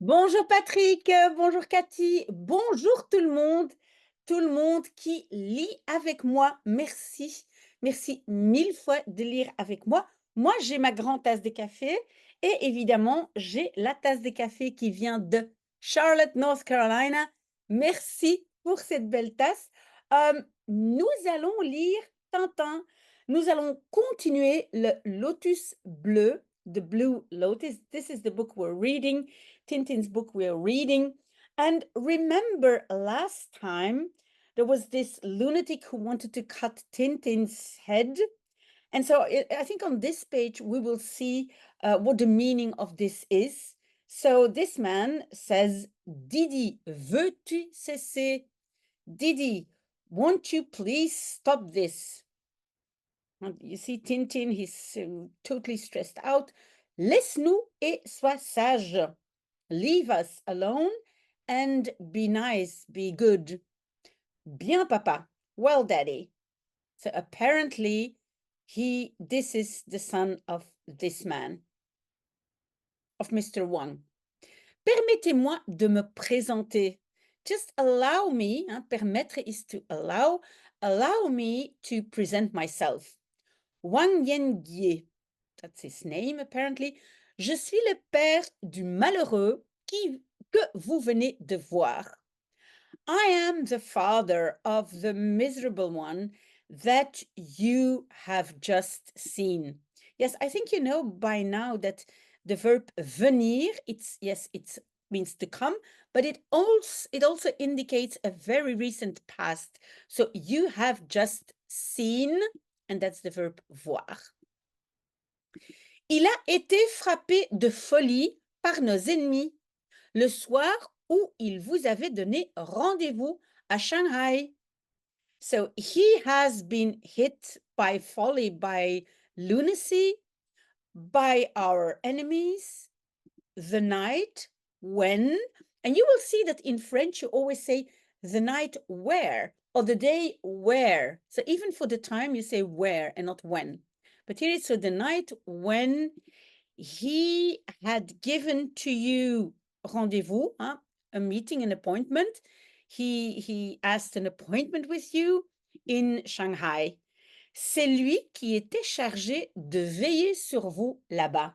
Bonjour Patrick, bonjour Cathy, bonjour tout le monde qui lit avec moi. Merci, merci mille fois de lire avec moi. Moi, j'ai ma grande tasse de café et évidemment, j'ai la tasse de café qui vient de Charlotte, North Carolina. Merci pour cette belle tasse. Nous allons lire Tintin. Nous allons continuer le Lotus bleu, The Blue Lotus. This is the book we're reading. Tintin's book we're reading. And remember last time there was this lunatic who wanted to cut Tintin's head. And so I think on this page we will see what the meaning of this is. So this man says, Didi, veux-tu cesser? Didi, won't you please stop this? And you see Tintin, he's totally stressed out. Laisse-nous et sois sage. Leave us alone and be nice, be good. Bien, papa. Well, daddy. So apparently, this is the son of this man, of Mr. Wang. Permettez-moi de me présenter. Just allow me, permettre is to allow me to present myself. Wang Yengie, that's his name apparently. Je suis le père du malheureux que vous venez de voir. I am the father of the miserable one that you have just seen. Yes, I think you know by now that the verb venir, it means to come, but it also indicates a very recent past. So you have just seen, and that's the verb voir. Il a été frappé de folie par nos ennemis le soir où il vous avait donné rendez-vous à Shanghai. So he has been hit by folly, by lunacy, by our enemies, the night when, and you will see that in French you always say the night where, or the day where. So even for the time you say where and not when. But here it's so the night when he had given to you rendezvous, a meeting, an appointment. He asked an appointment with you in Shanghai. C'est lui qui était chargé de veiller sur vous là-bas.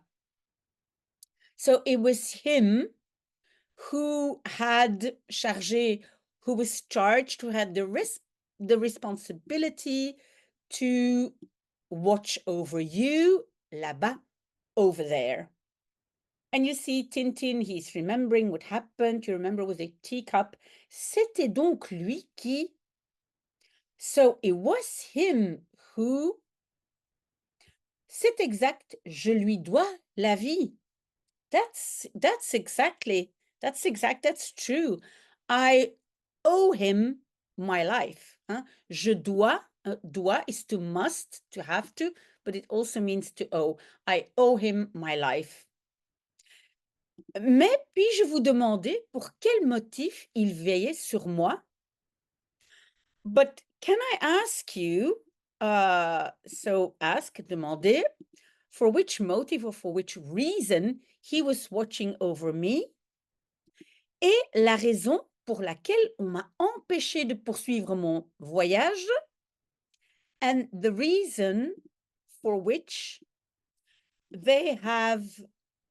So it was him who had chargé, who was charged, who had the responsibility to watch over you là-bas, over there. And you see Tintin, he's remembering what happened. You remember with a teacup. C'était donc lui qui. So it was him who. C'est exact, je lui dois la vie. That's true. I owe him my life. Je dois, dois is to must, to have to, but it also means to owe. I owe him my life. Mais puis-je vous demander pour quel motif il veillait sur moi? But can I ask you, so ask, demander, for which motive or for which reason he was watching over me? Et la raison pour laquelle on m'a empêché de poursuivre mon voyage? And the reason for which they have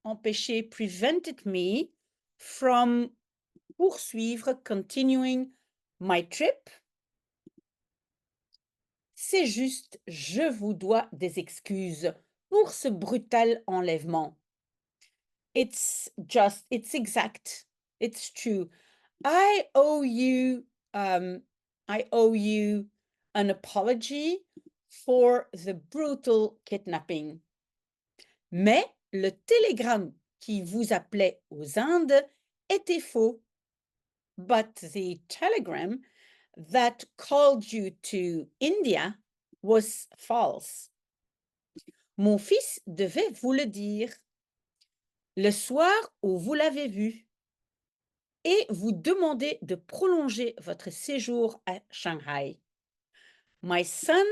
empêché, prevented me from poursuivre, continuing my trip. C'est juste, je vous dois des excuses pour ce brutal enlèvement. It's just, it's exact, it's true. I owe you an apology for the brutal kidnapping. Mais le télégramme qui vous appelait aux Indes était faux. But the telegram that called you to India was false. Mon fils devait vous le dire le soir où vous l'avez vu et vous demander de prolonger votre séjour à Shanghai. My son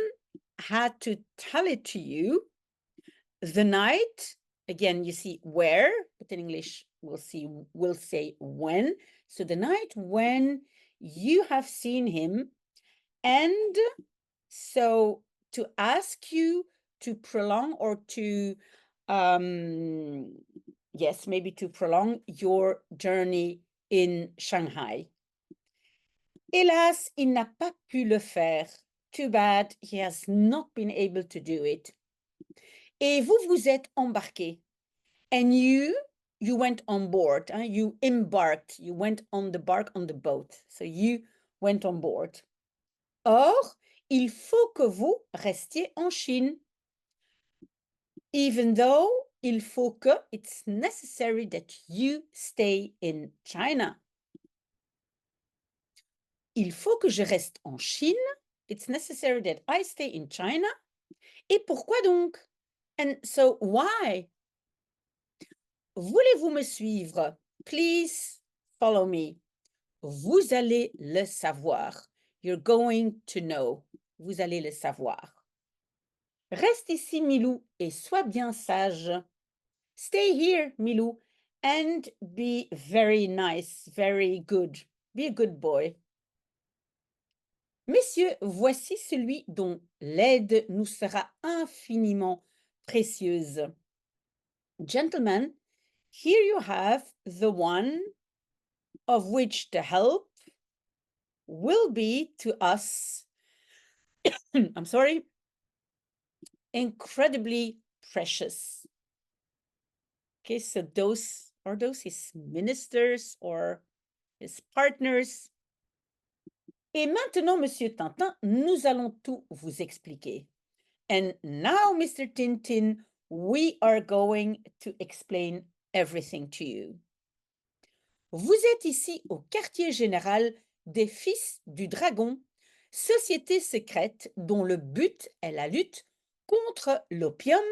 had to tell it to you the night, again, you see where, but in English, we'll say when. So the night when you have seen him, and so to ask you to prolong or to, yes, maybe to prolong your journey in Shanghai. Hélas, il n'a pas pu le faire. Too bad, he has not been able to do it. Et vous vous êtes embarqué. And you went on board. You embarked. You went on the bark on the boat. So you went on board. Or, il faut que vous restiez en Chine. Even though il faut que, it's necessary that you stay in China. Il faut que je reste en Chine. It's necessary that I stay in China. Et pourquoi donc? And so why? Voulez-vous me suivre? Please follow me. Vous allez le savoir. You're going to know. Vous allez le savoir. Reste ici, Milou, et sois bien sage. Stay here, Milou, and be very nice, very good. Be a good boy. Messieurs, voici celui dont l'aide nous sera infiniment précieuse. Gentlemen, here you have the one of which the help will be to us, I'm sorry, incredibly precious. Okay, so those his ministers or his partners. Et maintenant, Monsieur Tintin, nous allons tout vous expliquer. And now, Mr. Tintin, we are going to explain everything to you. Vous êtes ici au quartier général des Fils du Dragon, société secrète dont le but est la lutte contre l'opium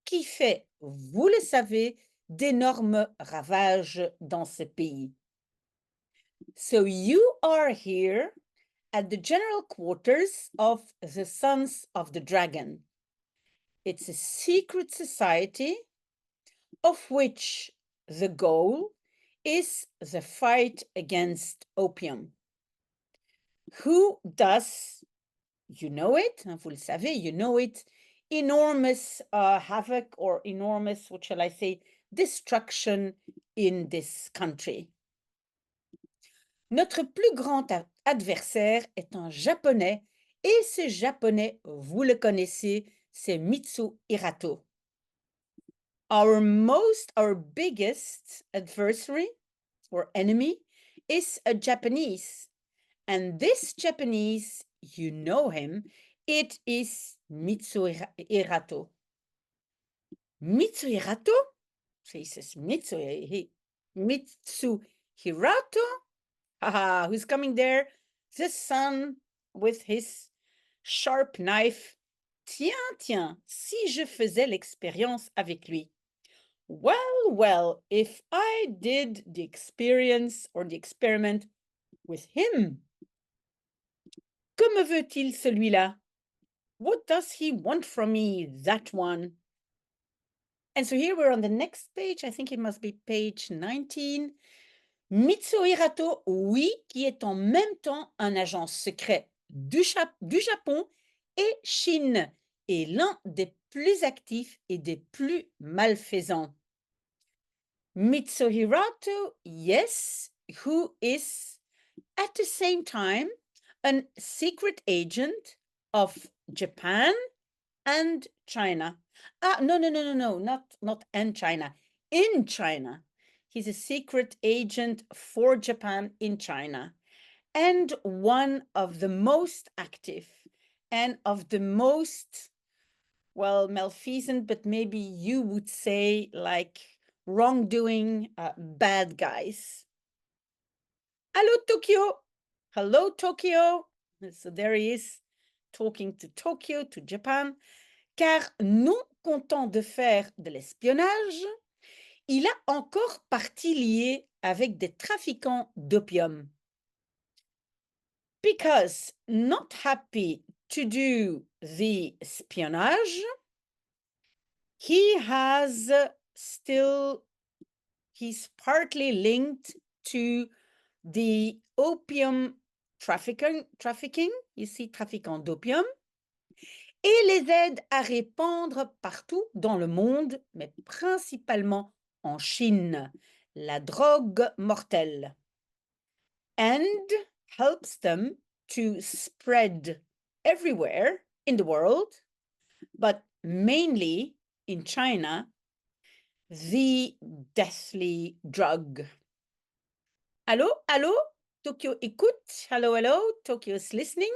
qui fait, vous le savez, d'énormes ravages dans ce pays. So you are here at the general quarters of the Sons of the Dragon. It's a secret society of which the goal is the fight against opium. Who does, you know it, vous le savez, you know it, enormous havoc or enormous, what shall I say, destruction in this country. Notre plus grand adversaire est un Japonais, et ce Japonais, vous le connaissez, c'est Mitsu Hirato. Our biggest adversary or enemy is a Japanese. And this Japanese, you know him, it is Mitsu Hirato. Mitsu Hirato? So he says Mitsu Hirato? Haha, who's coming there? The son with his sharp knife. Tiens, si je faisais l'expérience avec lui. Well, if I did the experience or the experiment with him. Que me veut-il celui-là? What does he want from me, that one? And so here we're on the next page. I think it must be page 19. Mitsu Hirato, oui, qui est en même temps un agent secret du Japon et Chine, et l'un des plus actifs et des plus malfaisants. Mitsu Hirato, yes, who is at the same time a secret agent of Japan and China. No, not and China, in China. He's a secret agent for Japan in China, and one of the most active and of the most, well, malfeasant, but maybe you would say like wrongdoing bad guys. Hello, Tokyo. Hello, Tokyo. So there he is, talking to Tokyo, to Japan. Car non content de faire de l'espionnage, il a encore partie liée avec des trafiquants d'opium. Because not happy to do the espionage, he has still he's partly linked to the opium trafficking, ici trafiquant d'opium, et les aide à répandre partout dans le monde, mais principalement en Chine, la drogue mortelle, and helps them to spread everywhere in the world, but mainly in China, the deathly drug. Allô, allô, Tokyo écoute. Hello, hello, Tokyo's listening.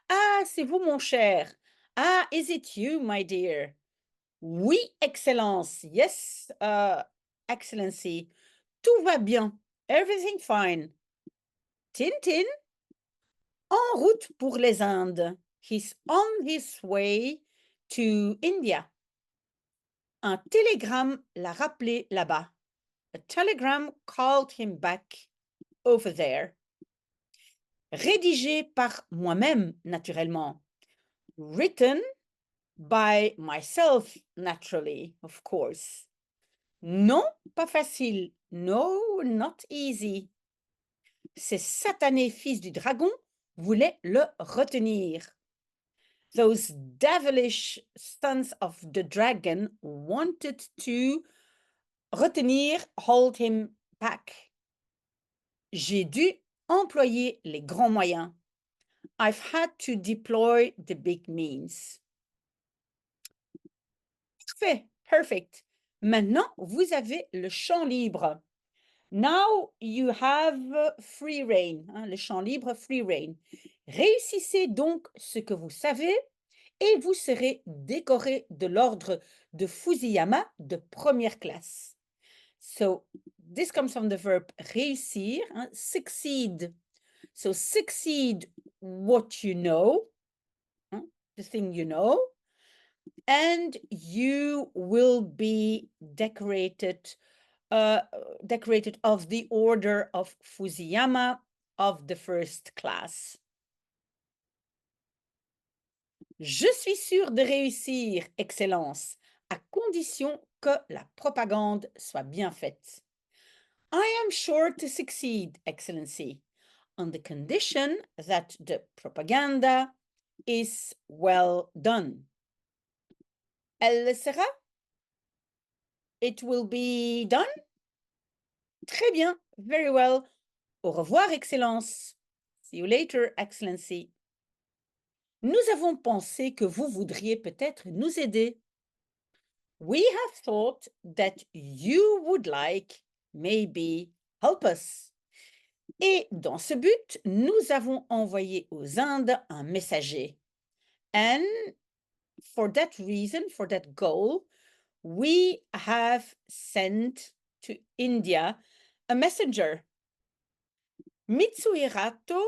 Ah, c'est vous, mon cher. Ah, is it you, my dear? Oui, Excellence. Yes, Excellency. Tout va bien. Everything fine. Tintin, en route pour les Indes. He's on his way to India. Un télégramme l'a rappelé là-bas. A telegram called him back over there. Rédigé par moi-même, naturellement. Written by myself, naturally, of course. Non, pas facile. No, not easy. Ces satanés fils du dragon voulaient le retenir. Those devilish sons of the dragon wanted to retenir, hold him back. J'ai dû employer les grands moyens. I've had to deploy the big means. Parfait, perfect. Maintenant, vous avez le champ libre. Now you have free reign, hein, le champ libre, free reign. Réussissez donc ce que vous savez et vous serez décoré de l'ordre de Fusiyama de première classe. So, this comes from the verb réussir, hein, succeed. So, succeed what you know, hein, the thing you know, and you will be decorated decorated of the Order of Fusiyama of the first class. Je suis sûre de réussir, Excellence, à condition que la propagande soit bien faite. I am sure to succeed, Excellency, on the condition that the propaganda is well done. Elle le sera? It will be done? Très bien, very well. Au revoir, Excellence. See you later, Excellency. Nous avons pensé que vous voudriez peut-être nous aider. We have thought that you would like, maybe, help us. Et dans ce but, nous avons envoyé aux Indes un messager. And for that reason, for that goal, we have sent to India a messenger. Mitsuhirato,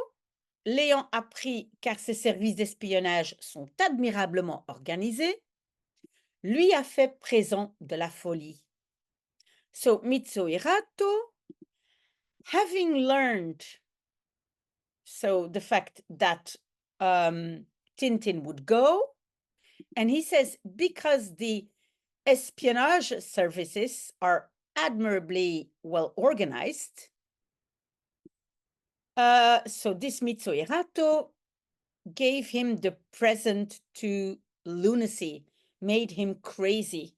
l'ayant appris car ses services d'espionnage sont admirablement organisés, lui a fait présent de la folie. So Mitsuhirato, having learned, so the fact that Tintin would go, and he says because the espionage services are admirably well organized, so this Mitsuhirato gave him the present to lunacy, made him crazy.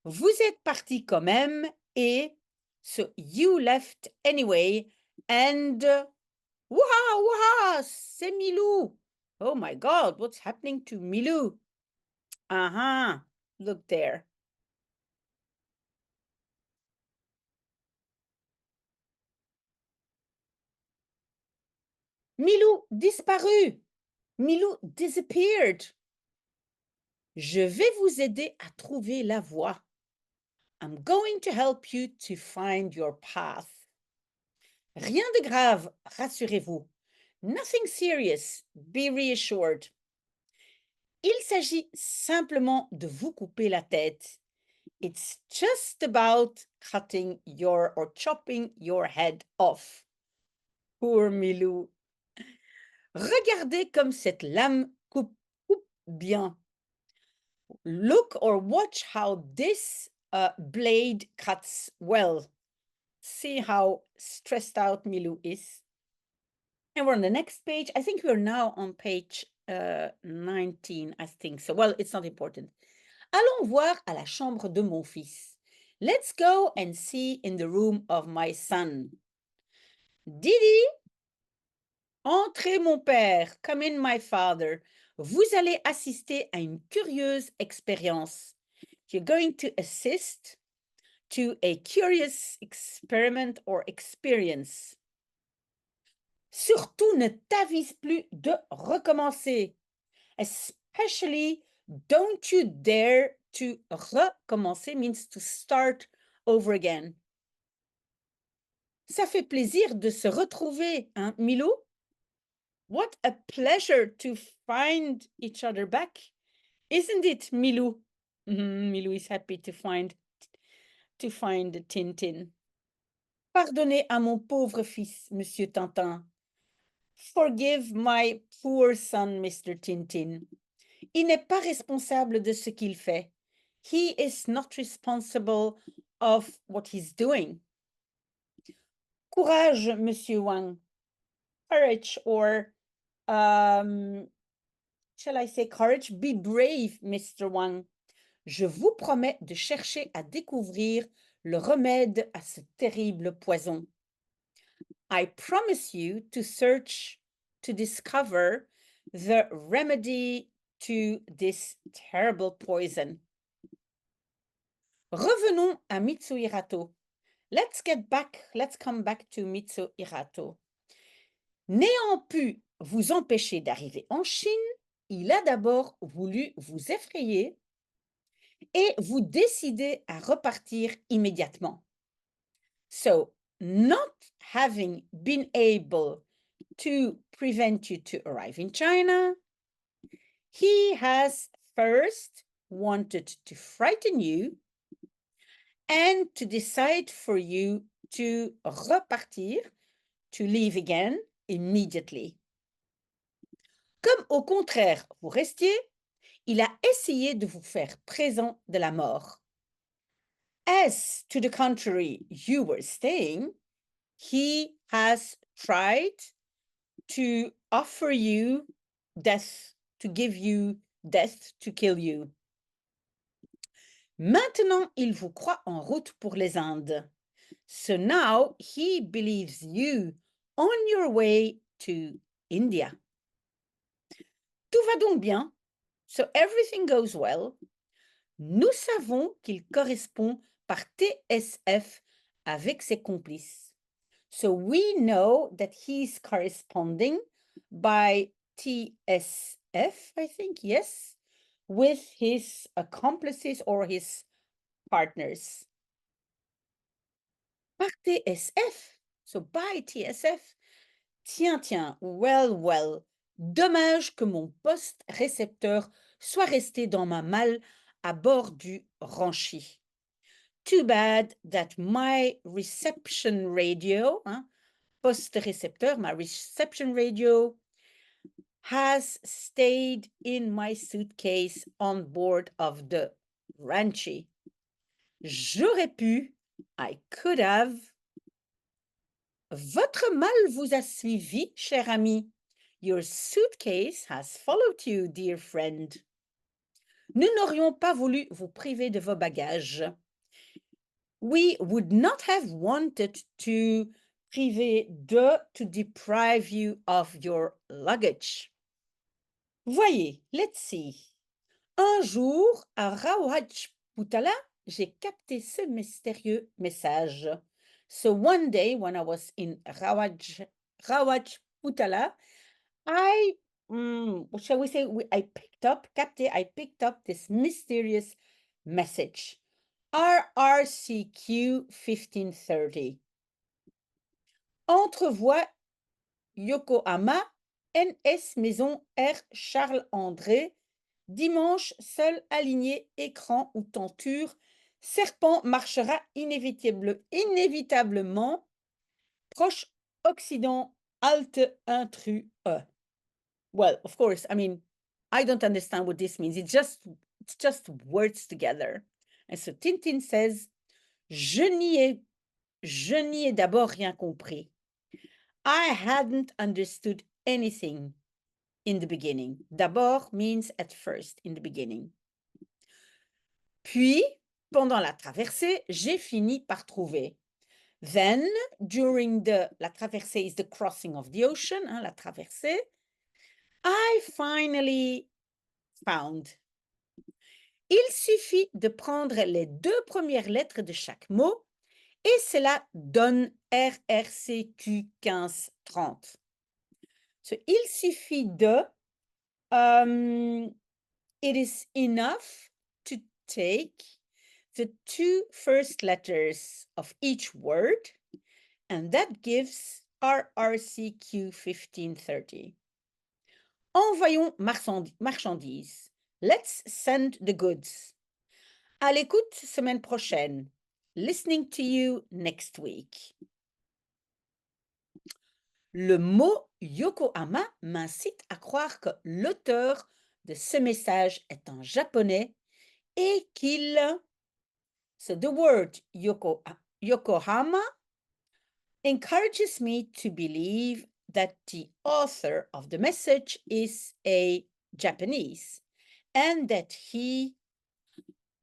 Vous êtes parti quand même et so you left anyway and wouha, c'est Milou. Oh my God, what's happening to Milou? Uh-huh, look there. Milou disparu. Milou disappeared. Je vais vous aider à trouver la voie. I'm going to help you to find your path. Rien de grave, rassurez-vous. Nothing serious, be reassured. Il s'agit simplement de vous couper la tête. It's just about cutting your or chopping your head off. Poor Milou. Regardez comme cette lame coupe bien. Look or watch how this blade cuts well. See how stressed out Milou is. And we're on the next page. I think we're now on page 19, I think so. Well, it's not important. Allons voir à la chambre de mon fils. Let's go and see in the room of my son. Didi, entrez mon père, come in my father. Vous allez assister à une curieuse expérience. You're going to assist to a curious experiment or experience. Surtout ne t'avise plus de recommencer. Especially don't you dare to recommencer means to start over again. Ça fait plaisir de se retrouver, hein, Milou? What a pleasure to find each other back. Isn't it, Milou? Milou is happy to find Tintin. Pardonnez à mon pauvre fils, Monsieur Tintin. Forgive my poor son, Mr. Tintin. Il n'est pas responsable de ce qu'il fait. He is not responsible of what he's doing. Courage, Monsieur Wang. Courage, or shall I say courage? Be brave, Mr. Wang. Je vous promets de chercher à découvrir le remède à ce terrible poison. I promise you to search to discover the remedy to this terrible poison. Revenons à Mitsuhirato. Let's come back to Mitsuhirato. N'ayant pu vous empêcher d'arriver en Chine, il a d'abord voulu vous effrayer et vous décider à repartir immédiatement. So, not having been able to prevent you to arrive in China, he has first wanted to frighten you and to decide for you to repartir, to leave again immediately. Comme au contraire, vous restiez, il a essayé de vous faire présent de la mort. As to the contrary, you were staying, he has tried to offer you death, to give you death, to kill you. Maintenant, il vous croit en route pour les Indes. So now he believes you on your way to India. Tout va donc bien. So everything goes well. Nous savons qu'il correspond par TSF avec ses complices. So we know that he's corresponding by TSF, I think, yes, with his accomplices or his partners. Par TSF, so by TSF. Tiens, well. Dommage que mon poste récepteur soit resté dans ma malle à bord du Ranchi. Too bad that my reception radio, poste récepteur, my reception radio, has stayed in my suitcase on board of the Ranchi. J'aurais pu, I could have. Votre malle vous a suivi, cher ami. Your suitcase has followed you, dear friend. Nous n'aurions pas voulu vous priver de vos bagages. We would not have wanted to to deprive you of your luggage. Voyez, let's see. Un jour, à Rawajputala, j'ai capté ce mystérieux message. So one day, when I was in Rawajputala, shall we say, I picked up this mysterious message. RRCQ 1530. Entrevoi Yokohama, NS Maison R. Charles André, dimanche, seul aligné, écran ou tenture, serpent marchera inévitablement, proche Occident, halte intrus E. Well, of course, I mean, I don't understand what this means. It's just words together. And so Tintin says, je n'y ai d'abord rien compris. I hadn't understood anything in the beginning. D'abord means at first, in the beginning. Puis, pendant la traversée, j'ai fini par trouver. Then, during la traversée is the crossing of the ocean, hein, la traversée, I finally found. Il suffit de prendre les 2 premières lettres de chaque mot et cela donne RRCQ 1530. So, il suffit de, it is enough to take the 2 first letters of each word, and that gives RRCQ 1530. Envoyons marchandises. Let's send the goods. À l'écoute semaine prochaine. Listening to you next week. Le mot Yokohama m'incite à croire que l'auteur de ce message est un japonais et qu'il... So the word Yokohama encourages me to believe that the author of the message is a Japanese and that he...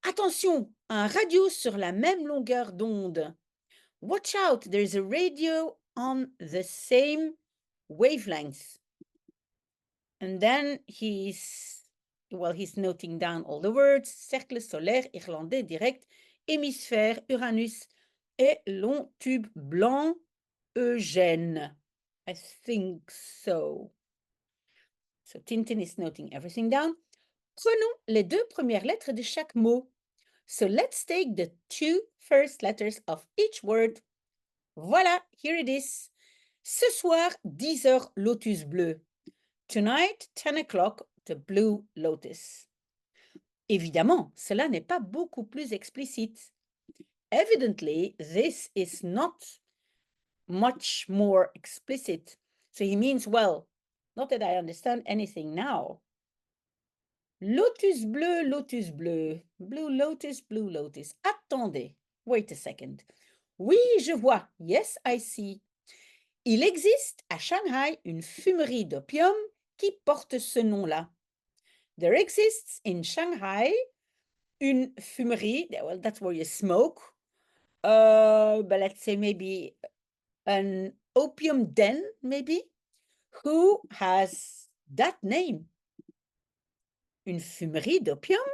Attention, un radio sur la même longueur d'onde. Watch out, there's a radio on the same wavelength. And then he's noting down all the words. Cercle solaire, irlandais, direct, hémisphère, Uranus, et long tube blanc, Eugène. I think so. So Tintin is noting everything down. Prenons les 2 premières lettres de chaque mot. So let's take the 2 first letters of each word. Voilà, here it is. Ce soir, 10 heures, lotus bleu. Tonight, 10 o'clock, the blue lotus. Évidemment, cela n'est pas beaucoup plus explicite. Evidently, this is not much more explicit. So he means, well, not that I understand anything now. Lotus bleu, blue lotus. Attendez, wait a second. Oui, je vois. Yes, I see. Il existe à Shanghai une fumerie d'opium qui porte ce nom-là. There exists in Shanghai une fumerie, well, that's where you smoke, but let's say maybe an opium den, maybe, who has that name. Une fumerie d'opium?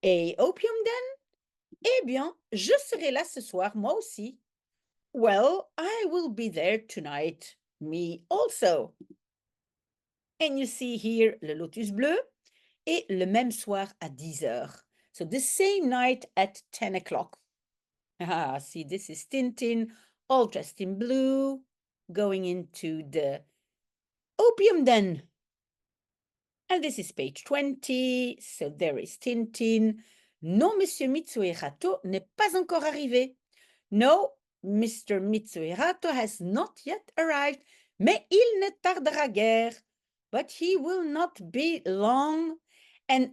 A opium den? Eh bien, je serai là ce soir, moi aussi. Well, I will be there tonight. Me also. And you see here le lotus bleu et le même soir à 10 heures. So the same night at 10 o'clock. Ah, see, this is Tintin, all dressed in blue, going into the opium den. And this is page 20. So there is Tintin. Non, Monsieur Mitsuhirato n'est pas encore arrivé. No, Mr. Mitsuhirato has not yet arrived, mais il ne tardera guère. But he will not be long. And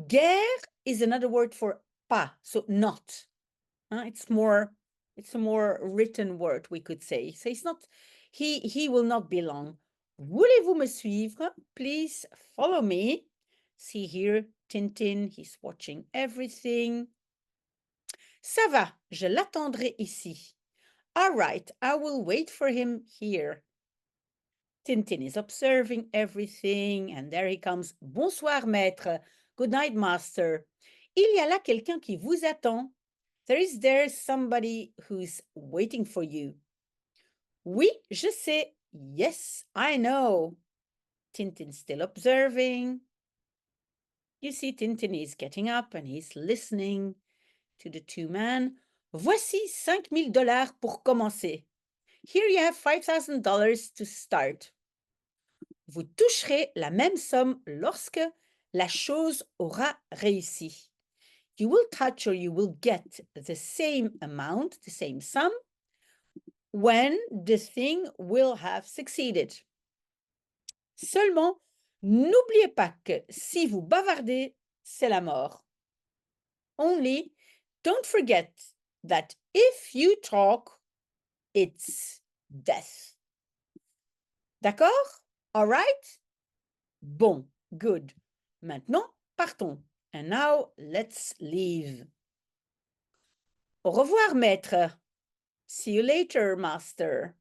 guère is another word for pas, so not. It's a more written word, we could say. So it's not, he will not be long. Voulez-vous me suivre? Please follow me. See here, Tintin, he's watching everything. Ça va, je l'attendrai ici. All right, I will wait for him here. Tintin is observing everything, and there he comes. Bonsoir, maître. Good night, master. Il y a là quelqu'un qui vous attend. There somebody who's waiting for you. Oui, je sais. Yes, I know. Tintin still observing. You see, Tintin is getting up and he's listening to the 2 men. Voici $5,000 pour commencer. Here you have $5,000 to start. Vous toucherez la même somme lorsque la chose aura réussi. You will touch or you will get the same amount, the same sum, when the thing will have succeeded. Seulement, n'oubliez pas que si vous bavardez, c'est la mort. Only Don't forget that if you talk, it's death. D'accord? All right? Bon, good. Maintenant, partons. And now, let's leave. Au revoir, maître. See you later, master.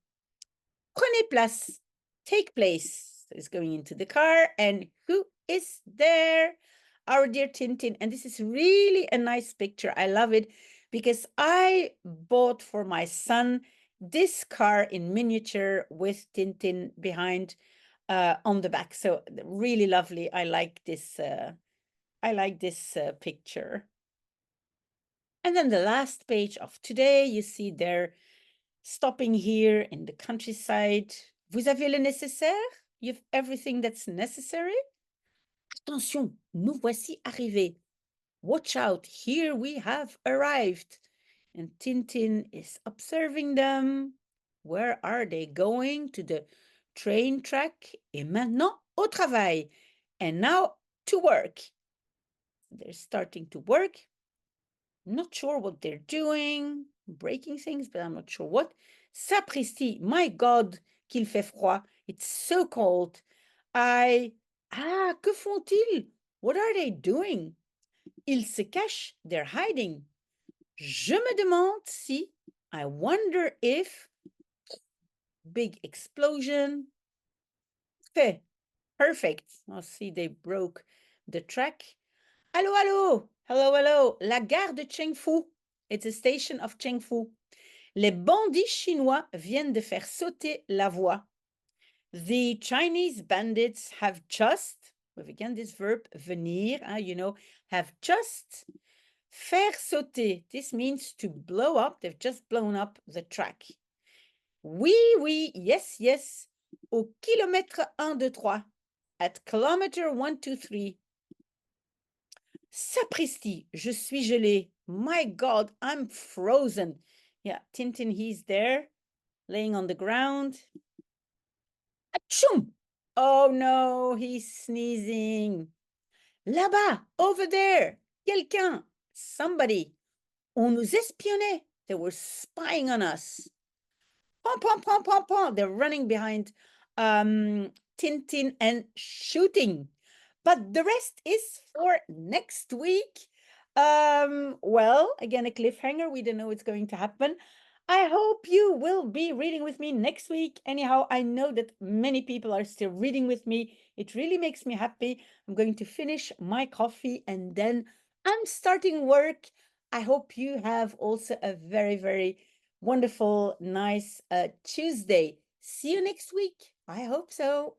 Prenez place. Take place. So he's going into the car, and who is there? Our dear Tintin. And this is really a nice picture. I love it because I bought for my son this car in miniature with Tintin behind on the back. So really lovely. I like this. Picture. And then the last page of today, you see they're stopping here in the countryside. Vous avez le nécessaire? You have everything that's necessary? Attention, nous voici arrivés. Watch out, here we have arrived. And Tintin is observing them. Where are they going? To the train track. Et maintenant, au travail. And now, to work. They're starting to work. Not sure what they're doing, breaking things, but I'm not sure what. Sapristi, my God, qu'il fait froid. It's so cold. Que font-ils? What are they doing? Ils se cachent, they're hiding. Je me demande si, I wonder if, big explosion. Perfect. Oh, see, they broke the track. Allô, allô, hello, hello, la gare de Chengfu. It's a station of Chengfu. Les bandits chinois viennent de faire sauter la voie. The Chinese bandits have just, with again this verb venir, have just. Faire sauter, this means to blow up. They've just blown up the track. Oui, oui, yes, yes. Au kilomètre 1, 2, 3. At kilometer 1, 2, 3. Sapristi, je suis gelé. My God, I'm frozen. Yeah, Tintin, he's there, laying on the ground. Achoo! Oh no, he's sneezing. Là-bas, over there, quelqu'un, somebody. On nous espionnait. They were spying on us. Pom, pom, pom, pom, pom. They're running behind Tintin and shooting. But the rest is for next week. Well, again, a cliffhanger. We don't know what's going to happen. I hope you will be reading with me next week. Anyhow, I know that many people are still reading with me. It really makes me happy. I'm going to finish my coffee and then I'm starting work. I hope you have also a very, very wonderful, nice Tuesday. See you next week. I hope so.